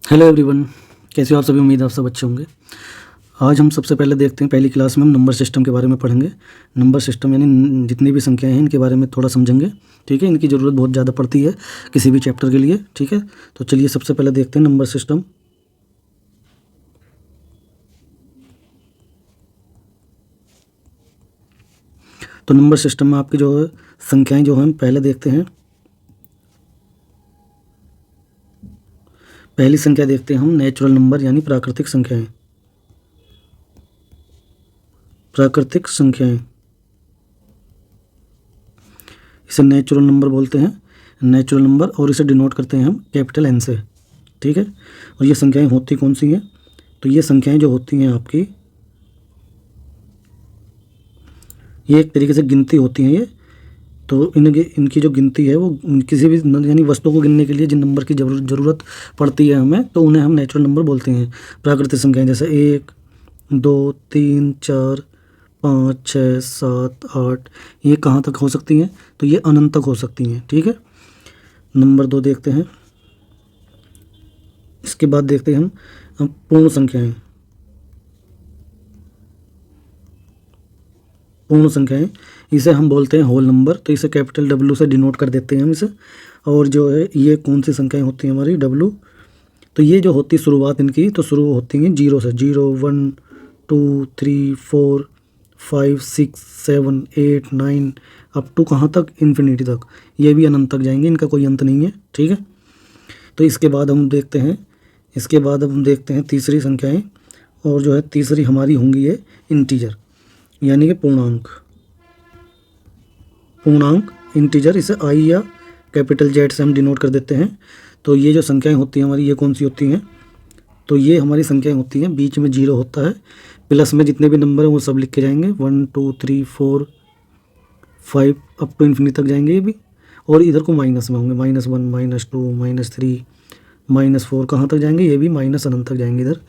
Hello everyone, कैसे हो आप सभी। उम्मीद है आप सब अच्छे होंगे। आज हम सबसे पहले देखते हैं, पहली क्लास में हम नंबर सिस्टम के बारे में पढ़ेंगे। नंबर सिस्टम यानी जितनी भी संख्याएं हैं इनके बारे में थोड़ा समझेंगे। ठीक है, इनकी ज़रूरत बहुत ज़्यादा पड़ती है किसी भी चैप्टर के लिए। ठीक है, तो चलिए सबसे पहले देखते हैं नंबर सिस्टम। तो नंबर सिस्टम में आपकी जो संख्याएँ जो हम पहले देखते हैं, पहली संख्या देखते हैं हम नेचुरल नंबर यानी प्राकृतिक संख्याएँ। प्राकृतिक संख्याएँ इसे नेचुरल नंबर बोलते हैं, नेचुरल नंबर, और इसे डिनोट करते हैं हम कैपिटल एन से। ठीक है, और ये संख्याएं होती कौन सी हैं? तो ये संख्याएं जो होती हैं आपकी, ये एक तरीके से गिनती होती हैं ये। तो इनकी जो गिनती है वो किसी भी यानी वस्तु को गिनने के लिए जिन नंबर की ज़रूरत पड़ती है हमें, तो उन्हें हम नेचुरल नंबर बोलते हैं। प्राकृतिक संख्याएं जैसे 1, 2, 3, 4, 5, 6, 7, 8, ये कहाँ तक हो सकती हैं? तो ये अनंत तक हो सकती हैं। ठीक है, नंबर 2 देखते हैं। इसके बाद देखते हैं हम पूर्ण संख्याएं। पूर्ण संख्याएं इसे हम बोलते हैं होल नंबर, तो इसे कैपिटल डब्ल्यू से डिनोट कर देते हैं हम इसे। और जो है ये कौन सी संख्याएं होती हैं हमारी डब्ल्यू, तो ये जो होती शुरुआत इनकी, तो शुरू होती हैं 0 से। 0, 1, 2, 3, 4, 5, 6, 7, 8, 9, अप टू कहाँ तक? इन्फिनिटी तक। ये भी अनंत तक जाएंगे, इनका कोई अंत नहीं है। ठीक है, तो इसके बाद हम देखते हैं, इसके बाद अब हम देखते हैं तीसरी संख्याएं। और जो है तीसरी हमारी होंगी ये इंटीजर यानी कि पूर्णांक। पूर्णांक इंटीजर, इसे आई या कैपिटल जेड से हम डिनोट कर देते हैं। तो ये जो संख्याएं होती हैं हमारी, ये कौन सी होती हैं? तो ये हमारी संख्याएं होती हैं, बीच में 0 होता है, प्लस में जितने भी नंबर हैं वो सब लिख के जाएंगे, 1, 2, 3, 4, 5 अप टू इन्फिनिटी तक जाएंगे ये भी। और इधर को माइनस में होंगे, -1, -2, -3, -4 कहाँ तक जाएंगे? ये भी माइनस अनंत तक जाएंगे, इधर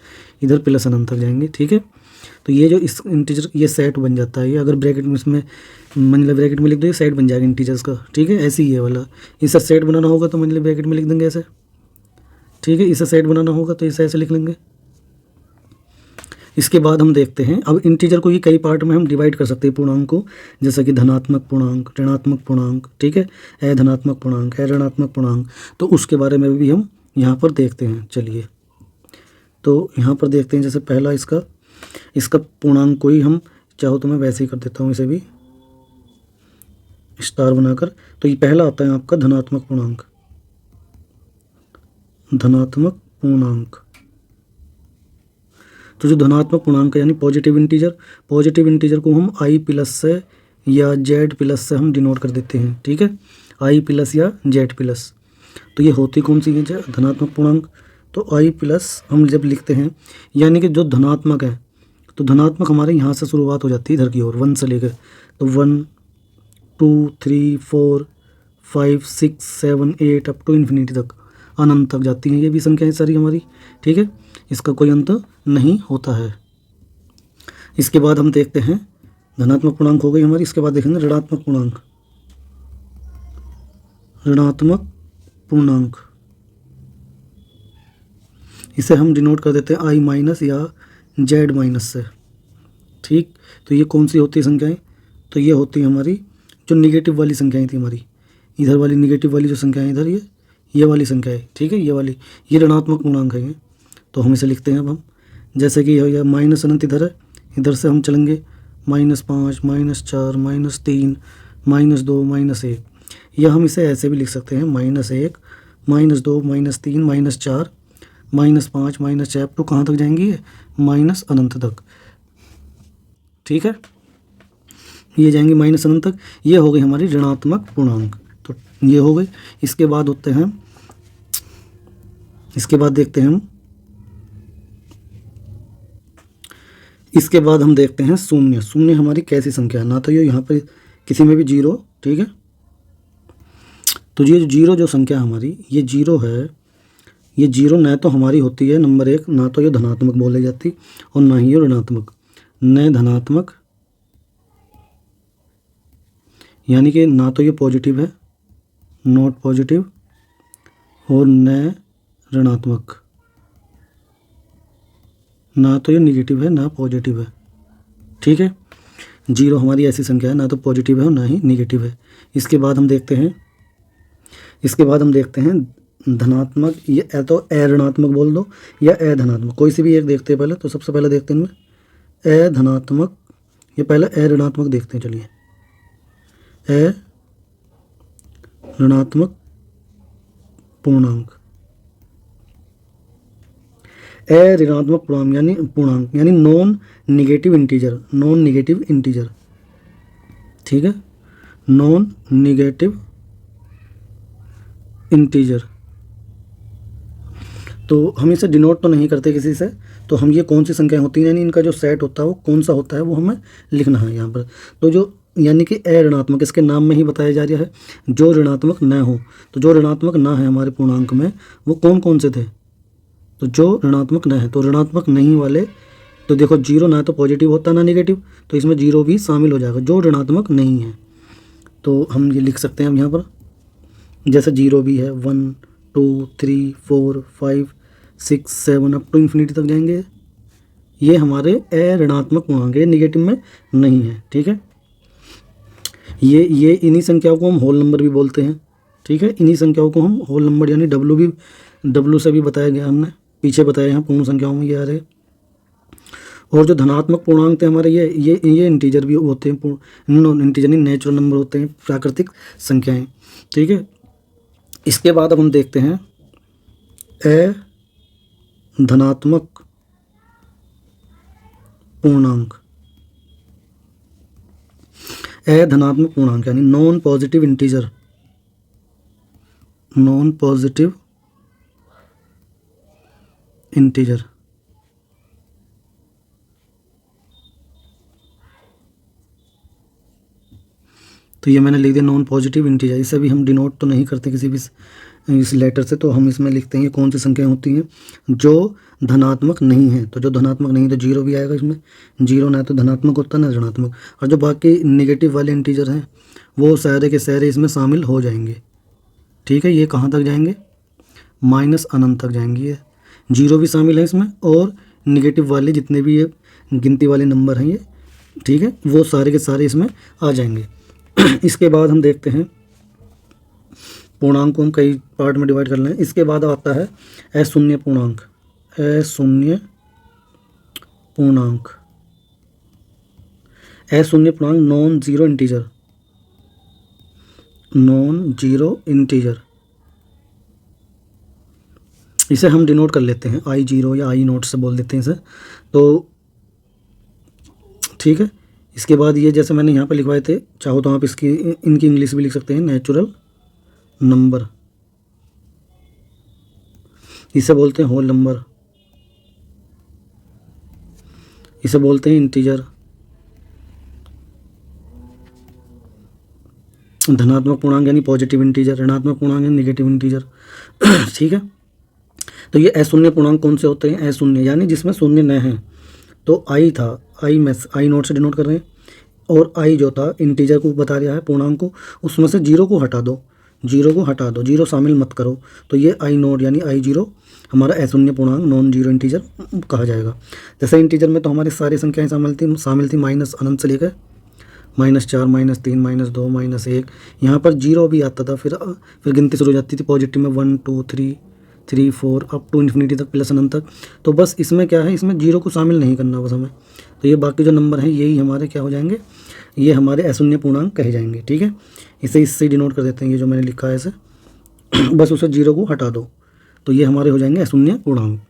इधर प्लस अनंत तक जाएंगे। ठीक है, तो ये जो इस इंटीजर ये सेट बन जाता है। ये अगर ब्रैकेट में इसमें मंझले ब्रैकेट में लिख दो, ये सेट बन जाएगा इंटीजर्स का। ठीक है, ऐसे ही है वाला। इसे सेट बनाना होगा तो मंझले ब्रैकेट में लिख देंगे ऐसे। ठीक है, इसे सेट बनाना होगा तो इसे ऐसे लिख लेंगे। इसके बाद हम देखते हैं, अब इंटीजर को ये कई पार्ट में हम डिवाइड कर सकते हैं पूर्णांक को, जैसा कि धनात्मक पूर्णांक, ऋणात्मक पूर्णांक, ठीक है, अधनात्मक पूर्णांक, अऋणात्मक पूर्णांक। तो उसके बारे में भी हम यहाँ पर देखते हैं। चलिए, तो यहाँ पर देखते हैं, जैसे पहला इसका इसका पूर्णांक को ही हम, चाहो तो मैं वैसे ही कर देता हूँ, इसे भी स्टार बनाकर। तो ये पहला आता है आपका धनात्मक पूर्णांक। धनात्मक पूर्णांक, तो जो धनात्मक पूर्णांक यानी पॉजिटिव इंटीजर, पॉजिटिव इंटीजर को हम आई प्लस से या जेड प्लस से हम डिनोट कर देते हैं। ठीक है, आई प्लस या जेड प्लस। तो ये होती कौन सी है धनात्मक पूर्णांक? तो आई प्लस हम जब लिखते हैं, यानी कि जो धनात्मक है, तो धनात्मक हमारे यहाँ से शुरुआत हो जाती है इधर की ओर, 1 से लेकर। तो 1, 2, 3, 4, 5, 6, 7, 8 अप टू इन्फिनिटी तक, अनंत तक जाती हैं ये भी संख्याएं सारी हमारी। ठीक है, इसका कोई अंत नहीं होता है। इसके बाद हम देखते हैं, धनात्मक पूर्णांक हो गई हमारी। इसके बाद देखेंगे ऋणात्मक पूर्णांक। ऋणात्मक पूर्णांक, इसे हम डिनोट कर देते हैं आई माइनस या जेड माइनस से। ठीक, तो ये कौन सी होती है संख्याएं? तो ये होती है हमारी जो निगेटिव वाली संख्याएं थी हमारी, इधर वाली निगेटिव वाली जो संख्याएं, इधर ये वाली संख्या है। ठीक है, ये वाली, ये ऋणात्मक पूर्णांक है ये। तो हम इसे लिखते हैं अब हम, जैसे कि यह माइनस अनंत इधर है, इधर से हम चलेंगे -5, -4, -3, -2, -1, या हम इसे ऐसे भी लिख सकते हैं -1, -2, -3, -4, -5, -6 तो कहाँ तक जाएंगी ये? माइनस अनंत तक। ठीक है, ये जाएंगे माइनस अनंत तक। ये हो गई हमारी ऋणात्मक पूर्णांक, तो ये हो गई। इसके बाद होते हैं, इसके बाद देखते हैं हम, इसके बाद हम देखते हैं शून्य। शून्य हमारी कैसी संख्या है? ना तो ये यहाँ पर किसी में भी 0। ठीक है, तो ये जीरो जो संख्या हमारी, ये 0 है, ये 0 न तो हमारी होती है नंबर 1, ना तो ये धनात्मक बोली जाती और ना ही ये ऋणात्मक। न धनात्मक यानी कि ना तो ये पॉजिटिव है, नॉट पॉजिटिव, और न ऋणात्मक। ना तो ये निगेटिव है ना पॉजिटिव है, ठीक है। जीरो हमारी ऐसी संख्या है ना तो पॉजिटिव है और ना ही निगेटिव है। इसके बाद हम देखते हैं धनात्मक, ये तो ऋणात्मक बोल दो या धनात्मक, कोई सी भी एक देखते हैं पहले। तो सबसे पहले देखते हैं इनमें धनात्मक, ये पहले ऋणात्मक देखते हैं। चलिए ऋणात्मक पूर्णांक, ऋणात्मक पूर्णांक यानी नॉन निगेटिव इंटीजर, ठीक है, नॉन निगेटिव इंटीजर। तो हम इसे डिनोट तो नहीं करते किसी से, तो हम ये कौन सी संख्याएं होती हैं यानी इनका जो सेट होता है वो कौन सा होता है वो हमें लिखना है यहाँ पर। तो जो यानी कि ऋणात्मक, इसके नाम में ही बताया जा रहा है जो ऋणात्मक न हो। तो जो ऋणात्मक ना है हमारे पूर्णांक में वो कौन कौन से थे, तो जो ऋणात्मक न है, तो ऋणात्मक नहीं वाले, तो देखो जीरो ना तो पॉजिटिव होता ना निगेटिव, तो इसमें जीरो भी शामिल हो जाएगा जो ऋणात्मक नहीं है। तो हम ये लिख सकते हैं हम यहाँ पर, जैसे जीरो भी है, 1 2 3 4 5 6 7 अप टू इन्फिनिटी तक जाएंगे। ये हमारे ऋणात्मक पूर्णांक है, निगेटिव में नहीं है, ठीक है। ये इन्हीं संख्याओं को हम होल नंबर भी बोलते हैं, ठीक है। इन्हीं संख्याओं को हम होल नंबर यानी डब्लू से भी बताया गया, हमने पीछे बताया यहाँ पूर्ण संख्याओं में ये आ रहे। और जो धनात्मक पूर्णांक थे हमारे ये इंटीजर भी होते हैं, इंटीजर नहीं नेचुरल नंबर होते हैं, प्राकृतिक संख्याएं, ठीक है। इसके बाद अब हम देखते हैं धनात्मक पूर्णांक, धनात्मक पूर्णांक यानी नॉन पॉजिटिव इंटीजर। तो ये मैंने लिख दिया नॉन पॉजिटिव इंटीजर। इसे भी हम डिनोट तो नहीं करते किसी भी इस लेटर से, तो हम इसमें लिखते हैं ये कौन सी संख्याएं होती हैं जो धनात्मक नहीं है। तो जो धनात्मक नहीं, तो जीरो भी आएगा इसमें, जीरो ना तो धनात्मक होता ना ऋणात्मक। और जो बाकी निगेटिव वाले इंटीजर हैं वो सारे के सारे इसमें शामिल हो जाएंगे, ठीक है। ये कहाँ तक जाएंगे, माइनस अनंत तक जाएंगे। ये जीरो भी शामिल है इसमें और निगेटिव वाले जितने भी ये गिनती वाले नंबर हैं ये, ठीक है, वो सारे के सारे इसमें आ जाएंगे। इसके बाद हम देखते हैं पूर्णांक को हम कई पार्ट में डिवाइड कर लें। इसके बाद आता है अशून्य पूर्णांक, नॉन जीरो इंटीजर। इसे हम डिनोट कर लेते हैं I0 या I नोट से बोल देते हैं इसे, तो ठीक है। इसके बाद ये जैसे मैंने यहाँ पे लिखवाए थे, चाहो तो आप इनकी इंग्लिश भी लिख सकते हैं, नेचुरल नंबर, इसे बोलते हैं होल नंबर, इसे बोलते हैं इंटीजर। धनात्मक पूर्णांक यानी पॉजिटिव इंटीजर, ऋणात्मक पूर्णांक यानी निगेटिव इंटीजर, ठीक है। तो ये अशून्य पूर्णांक कौन से होते हैं, अशून्य यानी जिसमें शून्य न है। तो आई था, आई नोट से डिनोट कर रहे हैं, और आई जो था इंटीजर को बता रहा है पूर्णांक को, उसमें से जीरो को हटा दो, जीरो शामिल मत करो। तो ये आई नोट यानी I0 हमारा अशून्य पूर्णांक नॉन जीरो इंटीजर कहा जाएगा। जैसे इंटीजर में तो हमारी सारी संख्याएं शामिल थी माइनस अनंत से लेकर -4 -3 -2 -1। यहाँ पर जीरो भी आता था, फिर गिनती शुरू हो जाती थी पॉजिटिव में 1 2 3 4 अप टू इन्फिनिटी तक, प्लस अनंत तक। तो बस इसमें क्या है, इसमें जीरो को शामिल नहीं करना बस हमें। तो ये बाकी जो नंबर हैं यही हमारे क्या हो जाएंगे, ये हमारे अशून्य पूर्णांक कहे जाएंगे, ठीक है। इससे डिनोट कर देते हैं, ये जो मैंने लिखा है इसे बस उसे जीरो को हटा दो, तो ये हमारे हो जाएंगे अशून्य पूर्णांक।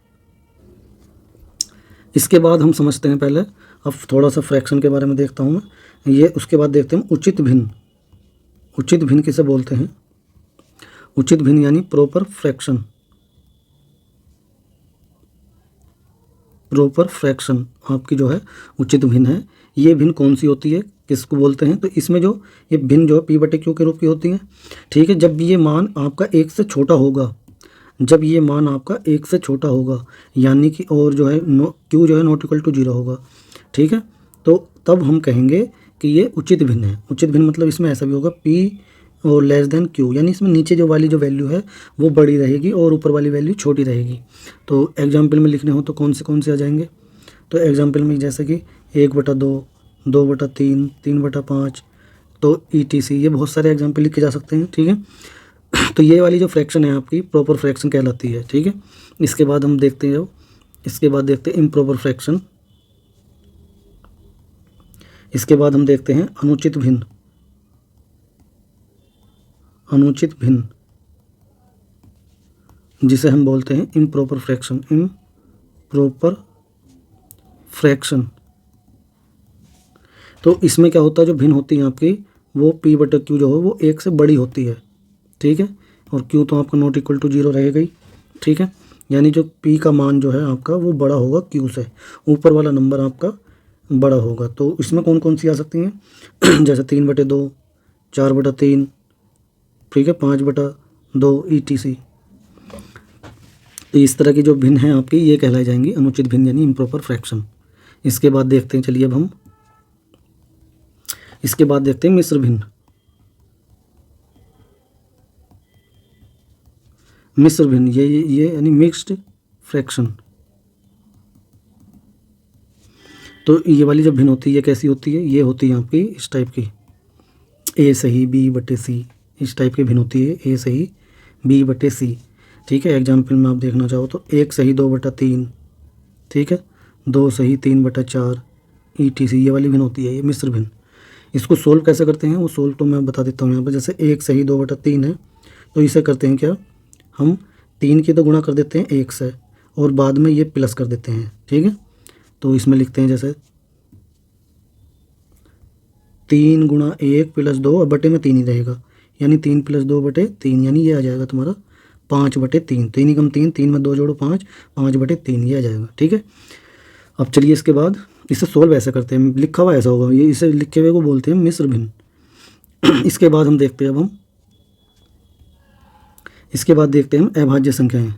इसके बाद हम समझते हैं, पहले अब थोड़ा सा फ्रैक्शन के बारे में देखता हूँ मैं। ये उसके बाद देखते हैं उचित भिन्न। उचित भिन्न किसे बोलते हैं, उचित भिन्न यानी प्रॉपर फ्रैक्शन। आपकी जो है उचित भिन्न है। ये भिन्न कौन सी होती है, किसको बोलते हैं, तो इसमें जो ये भिन्न जो है P/Q के रूप की होती है, ठीक है। जब ये मान आपका 1 से छोटा होगा, यानी कि और जो है Q जो है नॉट इक्वल टू 0 होगा, ठीक है, तो तब हम कहेंगे कि ये उचित भिन्न है। उचित भिन्न मतलब इसमें ऐसा भी होगा P और लेस देन Q, यानी इसमें नीचे जो वाली जो वैल्यू है वो बड़ी रहेगी और ऊपर वाली वैल्यू छोटी रहेगी। तो एग्जाम्पल में लिखने हो तो कौन से आ जाएंगे, तो एग्जाम्पल में जैसे कि 1/2, 2/3, 3/5, तो ETC, ये बहुत सारे एग्जाम्पल लिखे जा सकते हैं। ठीक है, तो ये वाली जो फ्रैक्शन है आपकी प्रॉपर फ्रैक्शन कहलाती है। ठीक है, इसके बाद हम देखते हैं, इसके बाद देखते हैं इम्प्रॉपर फ्रैक्शन। इसके बाद हम देखते हैं अनुचित भिन्न। अनुचित भिन्न जिसे हम बोलते हैं इम्प्रॉपर फ्रैक्शन। इम्प्रॉपर फ्रैक्शन, तो इसमें क्या होता है, जो भिन्न होती है आपकी वो P/Q जो है वो 1 से बड़ी होती है। ठीक है, और Q तो आपका नॉट इक्वल टू 0 रहेगा ही। ठीक है, यानी जो P का मान जो है आपका वो बड़ा होगा Q से, ऊपर वाला नंबर आपका बड़ा होगा। तो इसमें कौन कौन सी आ सकती हैं जैसे 3/2, 4/3, ठीक है, 5/2, ETC। तो इस तरह की जो भिन्न हैं आपकी ये कहलाई जाएंगी अनुचित भिन्न यानी इम्प्रॉपर फ्रैक्शन। इसके बाद देखते हैं, चलिए अब हम इसके बाद देखते हैं मिश्र भिन्न। मिश्र भिन्न ये यानी मिक्स्ड फ्रैक्शन। तो ये वाली जो भिन्न होती है ये कैसी होती है, ये होती है आपकी इस टाइप की, A सही B/C, इस टाइप की भिन्न होती है, A सही B/C। ठीक है, एग्जाम्पल में आप देखना चाहो तो 1 सही 2/3, ठीक है, 2 सही 3/4, ETC, ये वाली भिन्न होती है, ये मिश्र भिन्न। इसको सोल्व कैसे करते हैं वो सोल्व तो मैं बता देता हूँ यहाँ पर। जैसे 1 सही 2/3 है, तो इसे करते हैं क्या, हम 3 की तो गुणा कर देते हैं 1 से और बाद में ये प्लस कर देते हैं। ठीक है, तो इसमें लिखते हैं जैसे 3 गुणा 1 प्लस 2 और बटे में 3 ही रहेगा, यानी 3 + 2/3, यानी ये आ जाएगा तुम्हारा 5/3। 3 ही कम 3, 3 में 2 जोड़ो 5, 5/3 ये आ जाएगा। ठीक है, अब चलिए इसके बाद इसे सोल्व ऐसे करते हैं, लिखा हुआ ऐसा होगा, ये इसे लिखे हुए को बोलते हैं मिश्र भिन्न। इसके बाद हम देखते हैं, अब हम इसके बाद देखते हैं हम अभाज्य संख्याएं।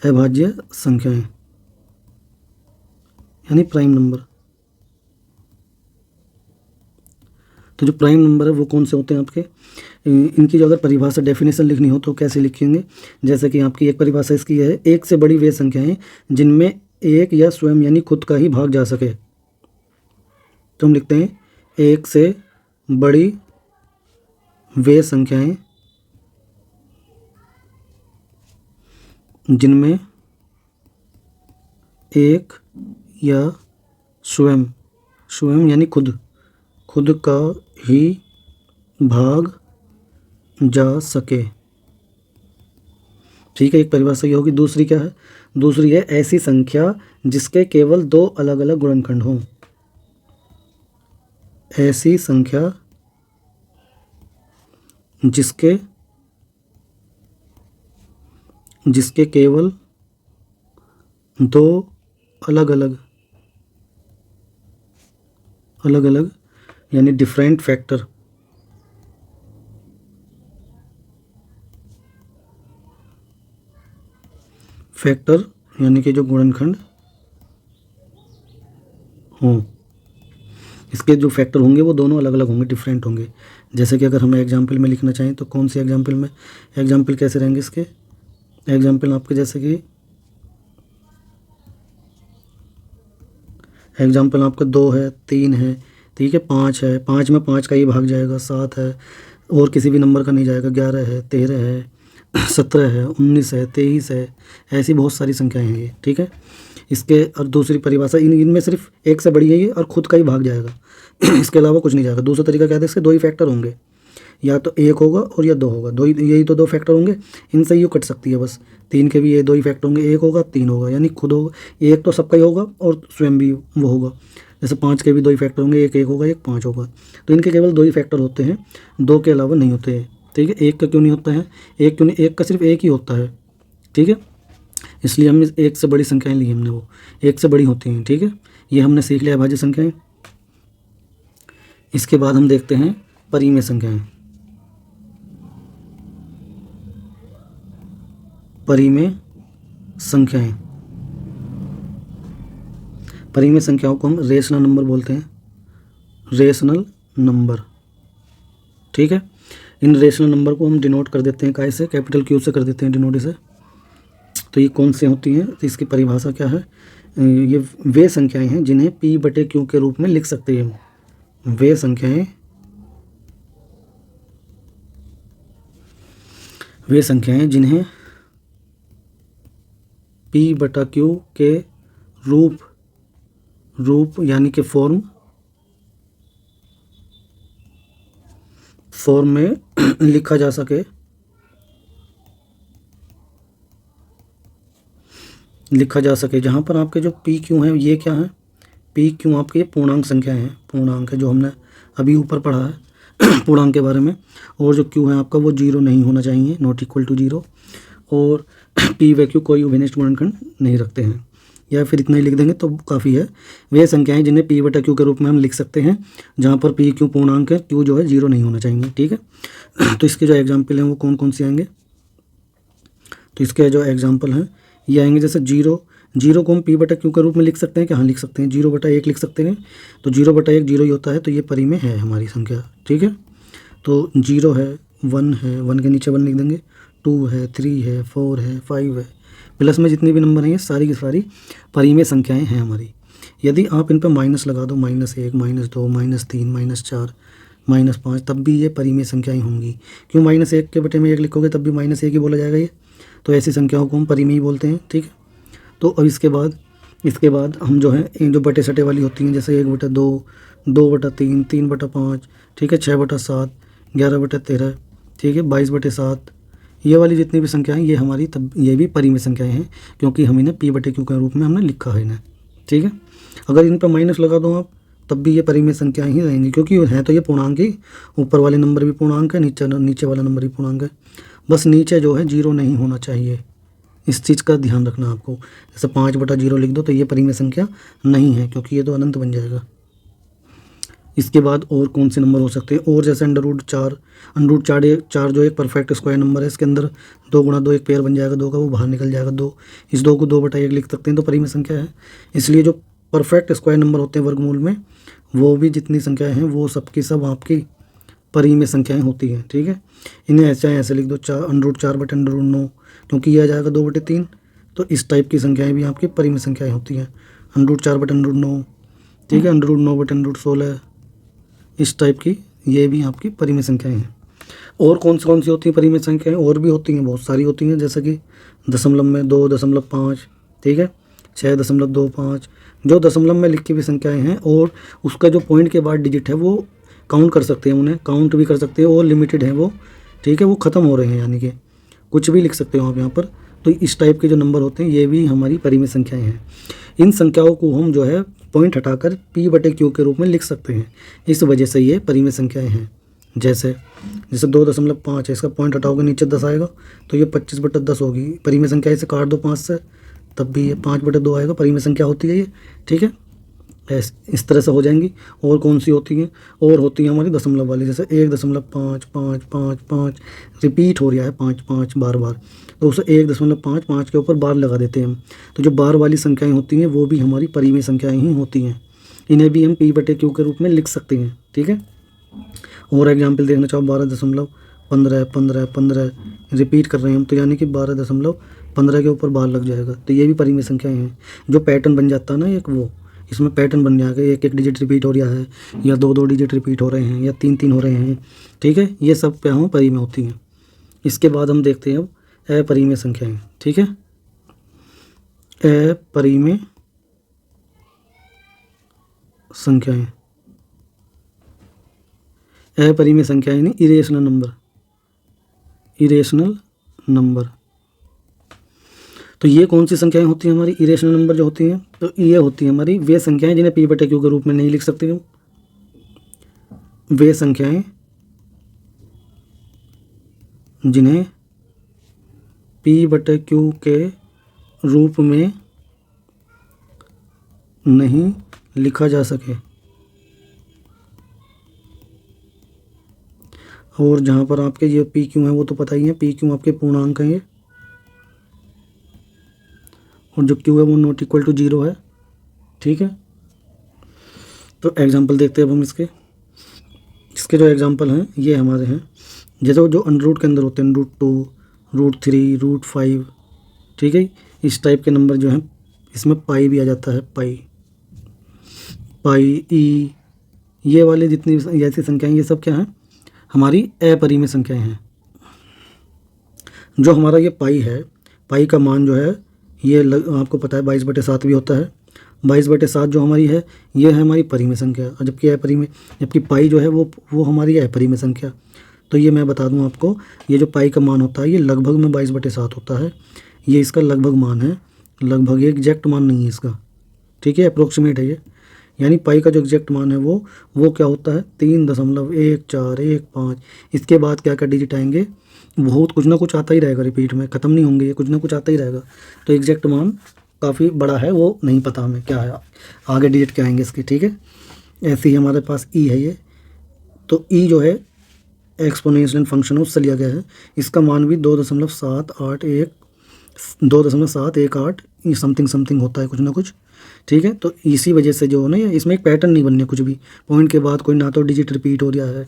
अभाज्य संख्याएं यानी प्राइम नंबर। तो जो प्राइम नंबर है वो कौन से होते हैं आपके, इनकी जो अगर परिभाषा डेफिनेशन लिखनी हो तो कैसे लिखेंगे, जैसे कि आपकी एक परिभाषा इसकी है, एक से बड़ी वे संख्याएं जिनमें एक या स्वयं यानी खुद का ही भाग जा सके। तो हम लिखते हैं एक से बड़ी वे संख्याएं जिनमें एक या स्वयं यानी खुद का ही भाग जा सके। ठीक है, एक परिभाषा ये होगी। दूसरी क्या है, दूसरी है ऐसी संख्या जिसके केवल 2 अलग अलग गुणनखंड हों। ऐसी संख्या जिसके केवल 2 अलग अलग यानी डिफरेंट फैक्टर यानी कि जो गुणनखंड हों, इसके जो फैक्टर होंगे वो दोनों अलग अलग होंगे, डिफरेंट होंगे। जैसे कि अगर हम एग्जाम्पल में लिखना चाहें तो कौन सी एग्जाम्पल में, एग्जाम्पल कैसे रहेंगे इसके, एग्जाम्पल आपके जैसे कि एग्जाम्पल आपका 2 है, 3 है, ठीक है, 5 है, 5 में 5 का ही भाग जाएगा, 7 है और किसी भी नंबर का नहीं जाएगा, 11 है, 13 है, 17 है, 19 है, 23 है, ऐसी बहुत सारी संख्याएं हैं ये। ठीक है, इसके और दूसरी परिभाषा इनमें सिर्फ एक से बड़ी है ये और खुद का ही भाग जाएगा इसके अलावा कुछ नहीं जाएगा। दूसरा तरीका क्या है, इसके 2 ही फैक्टर होंगे, या तो 1 होगा और या 2 होगा, यही तो 2 फैक्टर होंगे, इनसे ही कट सकती है बस। 3 के भी ये 2 ही फैक्टर होंगे, 1 होगा 3 होगा, यानी खुद होगा, एक तो सबका ही होगा और स्वयं भी वो होगा। जैसे 5 के भी 2 ही फैक्टर होंगे, एक होगा, एक 5 होगा, तो इनके केवल 2 ही फैक्टर होते हैं, 2 के अलावा नहीं होते हैं। ठीक है, एक का क्यों नहीं होता है, एक क्यों नहीं, एक का सिर्फ एक ही होता है। ठीक है, इसलिए हमने एक से बड़ी संख्याएं ली, हमने वो एक से बड़ी होती हैं। ठीक है, ये हमने सीख लिया अभाज्य संख्याएं। इसके बाद हम देखते हैं परिमेय संख्याएं। परिमेय संख्याएं, परिमेय संख्याओं को हम रेशनल नंबर बोलते हैं, रेशनल नंबर। ठीक है, इन रेशनल नंबर को हम डिनोट कर देते हैं कैसे, कैपिटल Q से कर देते हैं डिनोट इसे। तो ये कौन से होती हैं, तो इसकी परिभाषा क्या है, ये वे संख्याएं हैं जिन्हें p बटे क्यू के रूप में लिख सकते हैं। वे संख्याएं जिन्हें p बटा क्यू के रूप यानी कि फॉर्म में लिखा जा सके, जहाँ पर आपके जो पी क्यू हैं ये क्या है, पी क्यू आपके पूर्णांक संख्याएं हैं, पूर्णांक है जो हमने अभी ऊपर पढ़ा है पूर्णांक के बारे में। और जो क्यू है आपका वो जीरो नहीं होना चाहिए, नॉट इक्वल टू जीरो। और पी व क्यू कोई उभयनिष्ठ गुणनखंड नहीं रखते हैं, या फिर इतना ही लिख देंगे तो काफ़ी है। वे संख्याएं जिन्हें पी बटा क्यू के रूप में हम लिख सकते हैं, जहाँ पर पी क्यू पूर्णांक है, क्यू जो है जीरो नहीं होना चाहिए, ठीक है। तो इसके जो एग्जाम्पल हैं वो कौन कौन से आएंगे, तो इसके जो एग्जाम्पल हैं ये आएंगे, जैसे जीरो को हम पी बटा क्यू के रूप में लिख सकते हैं, क्या हाँ लिख सकते हैं, 0/1 लिख सकते हैं। तो 0/1 जीरो ही होता है, तो ये परिमेय है हमारी संख्या, ठीक है। तो 0 है, 1 है, 1 के नीचे 1 लिख देंगे, 2 है, 3 है, 4 है, 5 है, प्लस में जितने भी नंबर हैं ये सारी की सारी परिमेय संख्याएं हैं हमारी। यदि आप इन पर माइनस लगा दो, -1, -2, -3, -4, -5, तब भी ये परिमेय संख्याएं होंगी। क्यों, -1 के बटे में 1 लिखोगे तब भी -1 ही बोला जाएगा ये, तो ऐसी संख्याओं को हम परिमेय बोलते हैं, ठीक है। तो अब इसके बाद हम जो है जो बटे सटे वाली होती हैं, जैसे 1/2, 2/3, 3/5, ठीक है, 6/7, 11/13, ठीक है, 22/7, ये वाली जितनी भी संख्याएं ये हमारी तब ये भी परिमेय संख्याएं हैं, क्योंकि हम इन्हें पी बटे क्यू के रूप में हमने लिखा है इन्हें, ठीक है। अगर इन पर माइनस लगा दो आप तब भी ये परिमेय संख्याएं ही रहेंगी, क्योंकि है तो ये पूर्णांक ही, ऊपर वाले नंबर भी पूर्णांक है, नीचे वाला नंबर भी पूर्णांक है, बस नीचे जो है जीरो नहीं होना चाहिए, इस चीज़ का ध्यान रखना आपको। जैसे 5/0 लिख दो तो ये परिमेय संख्या नहीं है, क्योंकि ये तो अनंत बन जाएगा। इसके बाद और कौन से नंबर हो सकते हैं, और जैसे √4 जो एक परफेक्ट स्क्वायर नंबर है, इसके अंदर 2 × 2 एक पेयर बन जाएगा 2 का, वो बाहर निकल जाएगा 2, इस 2 को 2/1 लिख सकते हैं, तो परिमेय संख्या है। इसलिए जो परफेक्ट स्क्वायर नंबर होते हैं वर्गमूल में, वो भी जितनी संख्याएं हैं वो सबकी सब आपकी परिमेय संख्याएं होती हैं, ठीक है। इन्हें ऐसे लिख दो, √4/√9, क्योंकि यह आ जाएगा 2/3, तो इस टाइप की संख्याएं भी आपकी परिमेय संख्याएं होती हैं। √4/√9, ठीक है, √9/√16, इस टाइप की ये भी आपकी परिमेय संख्याएं हैं। और कौन सी होती हैं परिमेय संख्याएं, और भी होती हैं, बहुत सारी होती हैं, जैसे कि दशमलव में 2.5, ठीक है, 6.25, जो दशमलव में लिखी हुई संख्याएं हैं और उसका जो पॉइंट के बाद डिजिट है वो काउंट कर सकते हैं, उन्हें काउंट भी कर सकते हैं, और लिमिटेड है वो, ठीक है, वो ख़त्म हो रहे हैं, यानी कि कुछ भी लिख सकते हो आप यहाँ पर। तो इस टाइप के जो नंबर होते हैं ये भी हमारी परिमेय संख्याएं हैं। इन संख्याओं को हम जो है पॉइंट हटाकर पी बटे क्यू के रूप में लिख सकते हैं, इस वजह से ये परिमेय संख्याएं हैं। जैसे 2.5 है, इसका पॉइंट हटाओगे नीचे 10 आएगा, तो ये 25/10 होगी, परिमेय संख्या। इसे काट दो 5 से तब भी ये 5/2 आएगा, परिमेय संख्या होती है ये, ठीक है। इस तरह से हो जाएंगी। और कौन सी होती हैं, और होती है हमारी दशमलव वाली, जैसे 1.55555 रिपीट हो रहा है 5 बार, तो उसे 1.55 के ऊपर बार लगा देते हैं हम। तो जो बार वाली संख्याएं होती हैं वो भी हमारी परिमेय संख्याएं ही होती हैं, इन्हें भी हम पी बटे क्यू के रूप में लिख सकते हैं, ठीक है। और एग्जाम्पल देखना चाहो, 12.15 रिपीट कर रहे हैं हम, तो यानी कि 12.15 के ऊपर बार लग जाएगा, तो ये भी परिमेय संख्याएं हैं। जो पैटर्न बन जाता है ना एक, वो इसमें पैटर्न बन जाएगा, एक डिजिट रिपीट हो रहा है, या 2 डिजिट रिपीट हो रहे हैं, या 3 हो रहे हैं, ठीक है, ये सब क्या हो परिमेय होती हैं। इसके बाद हम देखते हैं अब अपरिमेय संख्याएं, ठीक है। अपरिमेय संख्याएं, अपरिमेय संख्याएं नहीं, इरेशनल नंबर। तो ये कौन सी संख्याएं होती हैं हमारी इरेशनल नंबर जो होती हैं, तो ये होती हैं हमारी वे संख्याएं जिन्हें पी बटे क्यू के रूप में नहीं लिख सकते हो, वे संख्याएं जिन्हें पी बटे क्यू के रूप में नहीं लिखा जा सके। और जहाँ पर आपके ये पी क्यू हैं वो तो पता ही है, पी क्यू आपके पूर्णांक हैं ये, और जो क्यू है वो नॉट इक्वल टू 0 है, ठीक है। तो एग्जांपल देखते हैं अब हम इसके जो एग्जांपल हैं ये हमारे हैं, जैसे जो अंडर रूट के अंदर होते हैं, √2, √3, √5, ठीक है। इस टाइप के नंबर जो हैं इसमें पाई भी आ जाता है, पाई, ई, ये वाले जितनी ऐसी संख्याएं ये सब क्या हैं, हमारी अपरिमेय संख्याएं हैं। जो हमारा ये पाई है, पाई का मान जो है ये आपको पता है 22/7 भी होता है। 22/7 जो हमारी है ये है हमारी परिमेय संख्या, और जबकि पाई जो है वो हमारी अपरिमेय संख्या। तो ये मैं बता दूं आपको, ये जो पाई का मान होता है ये लगभग में 22/7 होता है। ये इसका लगभग मान है, लगभग, ये एग्जैक्ट मान नहीं है इसका, ठीक है, अप्रोक्सीमेट है ये। यानी पाई का जो एग्जैक्ट मान है वो क्या होता है 3.1415। इसके बाद क्या क्या डिजिट आएंगे, बहुत कुछ ना कुछ आता ही रहेगा, रिपीट में ख़त्म नहीं होंगे, ये कुछ ना कुछ आता ही रहेगा। तो एग्जैक्ट मान काफ़ी बड़ा है, वो नहीं पता हमें क्या है, आगे डिजिट क्या आएंगे इसके, ठीक है। ऐसे ही हमारे पास ई है ये, तो ई जो है एक्सपोनेंशियल फंक्शन उससे लिया गया है। इसका मान भी 2.718 ये समथिंग होता है कुछ ना कुछ, ठीक है। तो इसी वजह से जो है ना, इसमें एक पैटर्न नहीं बनने, कुछ भी पॉइंट के बाद कोई ना तो डिजिट रिपीट हो रहा है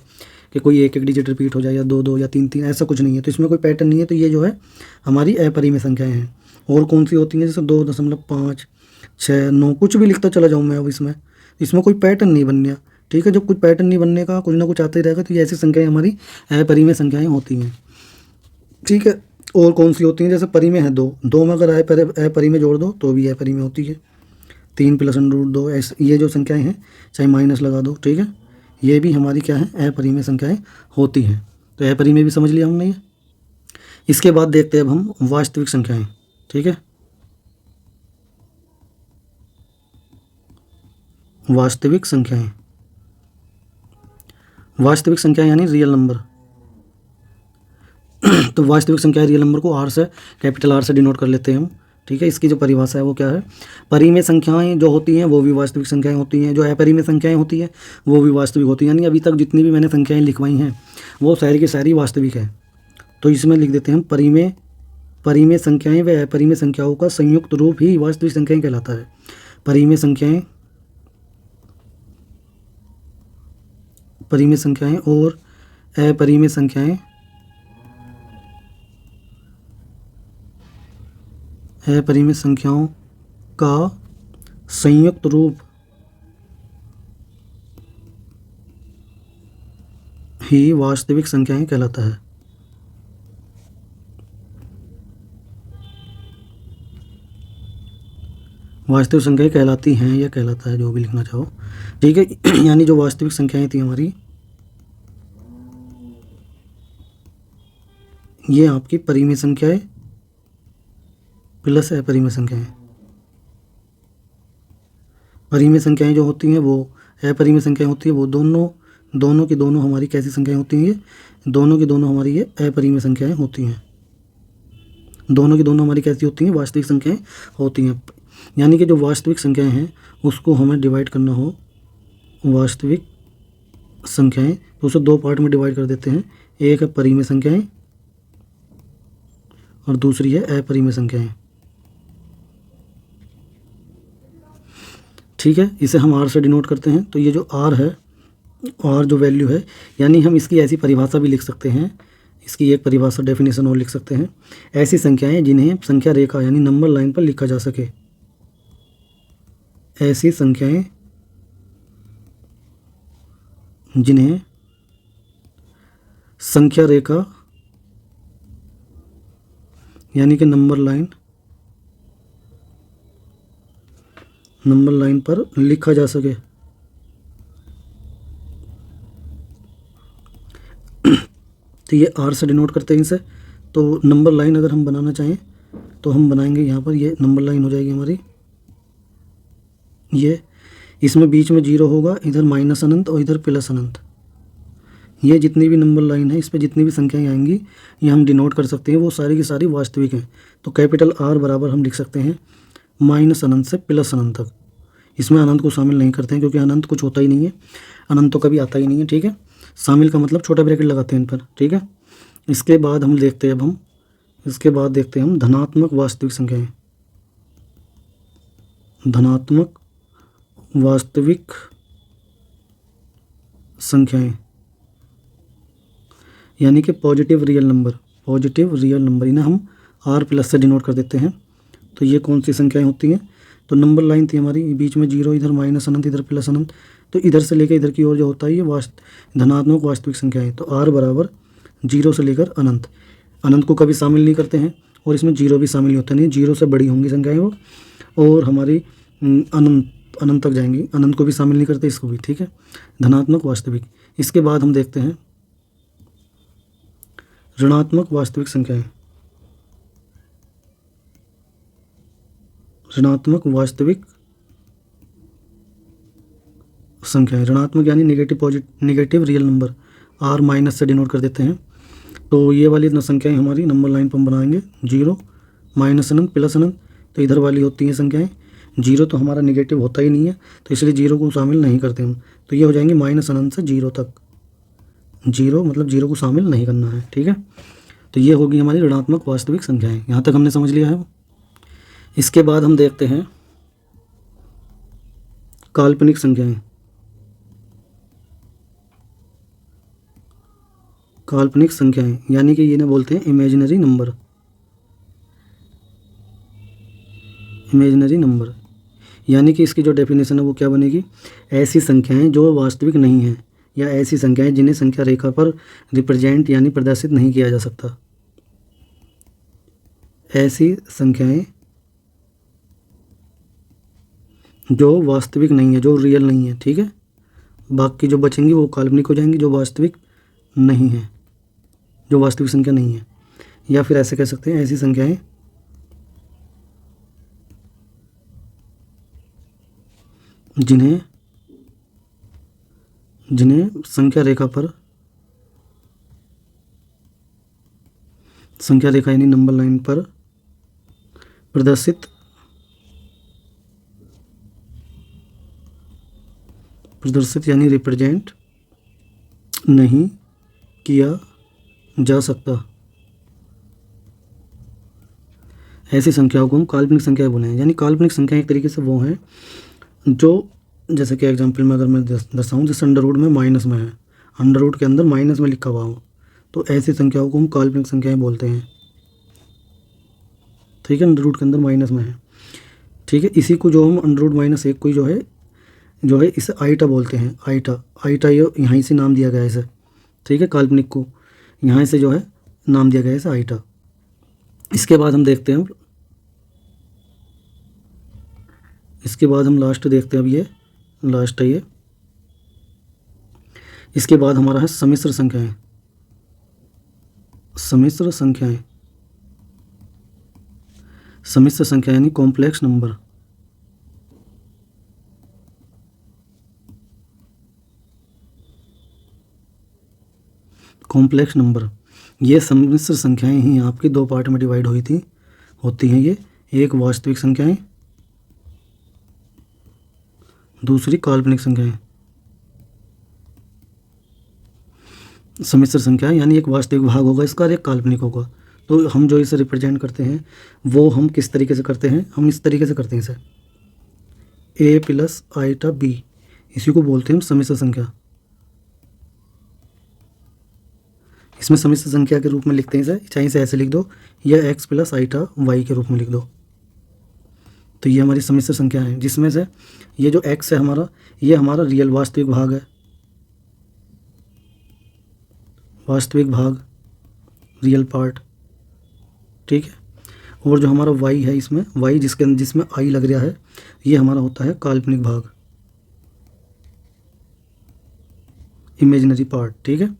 कि कोई एक डिजिट रिपीट हो जाए, या 2 या 3 ऐसा कुछ नहीं है। तो इसमें कोई पैटर्न नहीं है। तो ये जो है हमारी अपरिमेय संख्याएं हैं। और कौन सी होती हैं, जैसे 2.5, 6, 9, कुछ भी लिखता चला जाऊँ मैं अब इसमें कोई पैटर्न नहीं बनने, ठीक है। जब कुछ पैटर्न नहीं बनने का, कुछ ना कुछ आता ही रहेगा, तो ये ऐसी संख्याएं हमारी अपरिमेय संख्याएं होती हैं, ठीक है। और कौन सी होती हैं, जैसे परिमेय है 2 में अगर अपरिमेय जोड़ दो तो भी अपरिमेय होती है। 3 + √2 ऐसे ये जो संख्याएं हैं, चाहे माइनस लगा दो, ठीक है, ये भी हमारी क्या है अपरिमेय संख्याएं होती हैं। तो अपरिमेय भी समझ लिया हमने ये। इसके बाद देखते हैं अब हम वास्तविक संख्याएं, ठीक है। वास्तविक संख्याएं यानी रियल नंबर। तो वास्तविक संख्या रियल नंबर को आर से, कैपिटल आर से डिनोट कर लेते हैं हम, ठीक है। इसकी जो परिभाषा है वो क्या है, परिमेय संख्याएं जो होती हैं वो भी वास्तविक संख्याएं होती हैं, जो अपरिमेय संख्याएं होती हैं वो भी वास्तविक होती हैं। यानी अभी तक जितनी भी मैंने संख्याएं लिखवाई हैं वो सारी की सारी वास्तविक है। तो इसमें लिख देते हैं हम, परिमेय संख्याएं व अपरिमेय संख्याओं का संयुक्त रूप ही वास्तविक संख्याएं कहलाता है। परिमेय संख्याएं और अपरिमेय संख्याओं का संयुक्त रूप ही वास्तविक संख्याएं कहलाता है। वास्तविक संख्याएं कहलाती हैं या कहलाता है, जो भी लिखना चाहो, ठीक है। यानी जो वास्तविक संख्याएं थी हमारी, ये आपकी परिमेय संख्याएं प्लस अपरिमेय संख्याएं। परिमेय संख्याएं जो होती हैं वो अपरिमेय संख्याएं होती है, वो दोनों की दोनों हमारी कैसी संख्याएं होती हैं, ये दोनों की दोनों हमारी ये अपरिमेय संख्याएं होती हैं। दोनों की दोनों हमारी कैसी होती हैं, वास्तविक संख्याएं होती हैं। यानी कि जो वास्तविक संख्याएं हैं उसको हमें डिवाइड करना हो वास्तविक संख्याएं, तो उसे 2 पार्ट में डिवाइड कर देते हैं। एक है परिमेय संख्याएं और दूसरी है अपरिमेय संख्याएं, ठीक है। इसे हम आर से डिनोट करते हैं। तो ये जो आर है, आर जो वैल्यू है, यानी हम इसकी ऐसी परिभाषा भी लिख सकते हैं, इसकी एक परिभाषा डेफिनेशन और लिख सकते हैं, ऐसी संख्याएं जिन्हें संख्या रेखा यानी नंबर लाइन पर लिखा जा सके। ऐसी संख्याएं जिन्हें संख्या रेखा यानी कि नंबर लाइन पर लिखा जा सके। तो ये आर से डिनोट करते हैं इसे। तो नंबर लाइन अगर हम बनाना चाहें तो हम बनाएंगे, यहाँ पर ये नंबर लाइन हो जाएगी हमारी, ये इसमें बीच में 0 होगा, इधर माइनस अनंत और इधर प्लस अनंत। ये जितनी भी नंबर लाइन है, इस पर जितनी भी संख्याएं आएंगी ये हम डिनोट कर सकते हैं, वो सारी की सारी वास्तविक हैं। तो कैपिटल आर बराबर हम लिख सकते हैं माइनस अनंत से प्लस अनंत तक। इसमें अनंत को शामिल नहीं करते हैं क्योंकि अनंत कुछ होता ही नहीं है, अनंत तो कभी आता ही नहीं है, ठीक है। शामिल का मतलब छोटा ब्रैकेट लगाते हैं इन पर, ठीक है। इसके बाद हम देखते हैं हम धनात्मक वास्तविक संख्याएं। धनात्मक वास्तविक संख्याएं यानी कि पॉजिटिव रियल नंबर, इन्हें हम आर प्लस से डिनोट कर देते हैं। तो ये कौन सी संख्याएं होती हैं? तो नंबर लाइन थी हमारी, बीच में जीरो, इधर माइनस अनंत, इधर प्लस अनंत। तो इधर से लेकर इधर की ओर जो होता है ये धनात्मक वास्तविक संख्याएं। तो आर बराबर जीरो से लेकर अनंत। अनंत को कभी शामिल नहीं करते हैं और इसमें जीरो भी शामिल नहीं होता, नहीं, जीरो से बड़ी होंगी संख्याएं वो, और हमारी अनंत तक जाएंगी, अनंत को भी शामिल नहीं करते, इसको भी, ठीक है, धनात्मक वास्तविक। इसके बाद हम देखते हैं ऋणात्मक वास्तविक संख्याएं। ऋणात्मक वास्तविक संख्याएं, ऋणात्मक यानी negative real number, R minus से डिनोट कर देते हैं। तो ये वाली संख्याएं हमारी नंबर लाइन पर हम बनाएंगे, जीरो, माइनस अनंत, प्लस अनंत। तो इधर वाली होती हैं संख्याएं, जीरो तो हमारा नेगेटिव होता ही नहीं है, तो इसलिए जीरो को शामिल नहीं करते हम। तो ये हो जाएंगे माइनस अनंत से जीरो तक, जीरो मतलब जीरो को शामिल नहीं करना है, ठीक है। तो ये होगी हमारी ऋणात्मक वास्तविक संख्याएं। यहाँ तक हमने समझ लिया है। इसके बाद हम देखते हैं काल्पनिक संख्याएं। काल्पनिक संख्याएं यानी कि ये ना बोलते हैं इमेजिनरी नंबर। इमेजिनरी नंबर यानी कि इसकी जो डेफिनेशन है वो क्या बनेगी? ऐसी संख्याएं जो वास्तविक नहीं हैं, या ऐसी संख्याएं जिन्हें संख्या रेखा पर रिप्रेजेंट यानी प्रदर्शित नहीं किया जा सकता। ऐसी संख्याएं जो वास्तविक नहीं है, जो रियल नहीं है, ठीक है। बाकी जो बचेंगी वो काल्पनिक हो जाएंगी, जो वास्तविक नहीं है, जो वास्तविक संख्या नहीं है। या फिर ऐसे कह सकते हैं ऐसी संख्याएं जिन्हें संख्या रेखा यानी नंबर लाइन पर प्रदर्शित यानी रिप्रेजेंट नहीं किया जा सकता। ऐसी संख्याओं को हम काल्पनिक संख्याएं बोले हैं। यानी काल्पनिक संख्याएं एक तरीके से वो हैं जो, जैसे कि एग्जांपल में अगर मैं दर्शाऊँ, जैसे अंडर रूट में माइनस में है, अंडर रूट के अंदर माइनस में लिखा हुआ हो, तो ऐसी संख्याओं को हम काल्पनिक संख्याएं बोलते हैं, ठीक है। अंडर रूट के अंदर माइनस में है, ठीक है। इसी को जो हम अंडर रूट माइनस एक को जो है इसे आइटा बोलते हैं। आइटा ये यहाँ से नाम दिया गया है इसे, ठीक है। काल्पनिक को यहाँ से जो है नाम दिया गया है इसे आइटा। इसके बाद हम देखते हैं, इसके बाद हम लास्ट देखते हैं, अब ये लास्ट है ये। इसके बाद हमारा है सम्मिश्र संख्याएं। सम्मिश्र संख्याएं, सम्मिश्र संख्या यानी कॉम्प्लेक्स नंबर। कॉम्प्लेक्स नंबर, ये सम्मिश्र संख्याएं ही आपकी दो पार्ट में डिवाइड होती हैं। ये एक वास्तविक संख्याएं, दूसरी काल्पनिक संख्याएं। सम्मिश्र संख्या यानी एक वास्तविक भाग होगा इसका और एक काल्पनिक होगा। तो हम जो इसे रिप्रेजेंट करते हैं वो हम किस तरीके से करते हैं? हम इस तरीके से करते हैं इसे, a प्लस आइटा b, इसी को बोलते हैं हम सम्मिश्र संख्या। इसमें सम्मिश्र संख्या के रूप में लिखते हैं इसे, चाहे इसे ऐसे लिख दो या x प्लस आइटा y के रूप में लिख दो। तो ये हमारी सम्मिश्र संख्या है, जिसमें से ये जो x है हमारा, ये हमारा रियल वास्तविक भाग है, वास्तविक भाग, रियल पार्ट, ठीक है। और जो हमारा y है, इसमें y जिसमें i लग रहा है, ये हमारा होता है काल्पनिक भाग, इमेजिनरी पार्ट, ठीक है।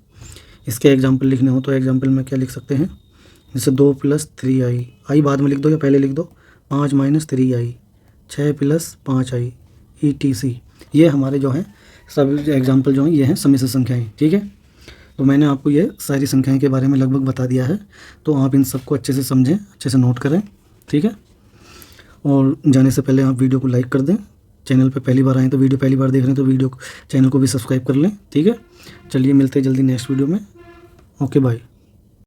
इसके एग्जाम्पल लिखने हो तो एग्जाम्पल में क्या लिख सकते हैं? जैसे 2 + 3i, आई बाद में लिख दो या पहले लिख दो, 5 - 3i, 6 + 5i, etc। ये हमारे जो हैं सब एग्जाम्पल जो हैं ये हैं सम्मिश्र संख्याएं, ठीक है। तो मैंने आपको ये सारी संख्याएं के बारे में लगभग बता दिया है, तो आप इन सबको अच्छे से समझें, अच्छे से नोट करें, ठीक है। और जाने से पहले आप वीडियो को लाइक कर दें। चैनल पे पहली बार आएँ तो वीडियो पहली बार देख रहे हैं तो चैनल को भी सब्सक्राइब कर लें, ठीक है। चलिए मिलते हैं जल्दी नेक्स्ट वीडियो में। Okay bye.